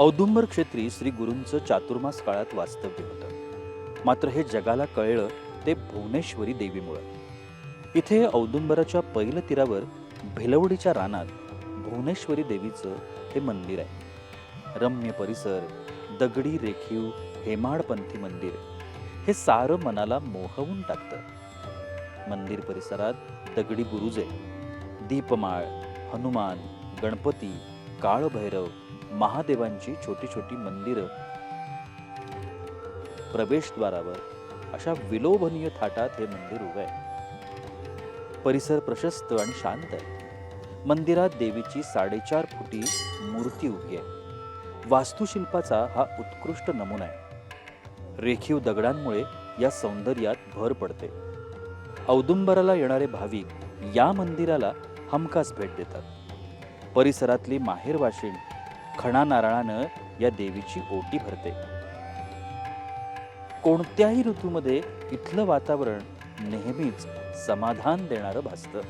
औदुंबर क्षेत्री श्री गुरूंचं चातुर्मास काळात वास्तव्य होतं. मात्र हे जगाला कळलं ते भुवनेश्वरी देवीमुळं. इथे औदुंबराच्या पैल तीरावर भिलवडीच्या रानात भुवनेश्वरी देवीचं हे मंदिर आहे. रम्य परिसर, दगडी रेखीव हेमाडपंथी मंदिर हे सारं मनाला मोहवून टाकतं. मंदिर परिसरात दगडी बुरुजे, दीपमाळ, हनुमान, गणपती, काळभैरव, महादेवांची छोटी छोटी मंदिरं, प्रवेशद्वारावर अशा विलोभनीय थाटात हे मंदिर उभे आहे. परिसर प्रशस्त आणि शांत आहे. मंदिरात देवीची 4.5 फुटी मूर्ती उभी आहे. वास्तुशिल्पाचा हा उत्कृष्ट नमुना आहे. रेखीव दगडांमुळे या सौंदर्यात भर पडते. औदुंबराला येणारे भाविक या मंदिराला हमखास भेट देतात. परिसरातली माहेरवाशीण खणा नारळानं या देवीची ओटी भरते. कोणत्याही ऋतूमध्ये इथलं वातावरण नेहमीच समाधान देणारं भासतं.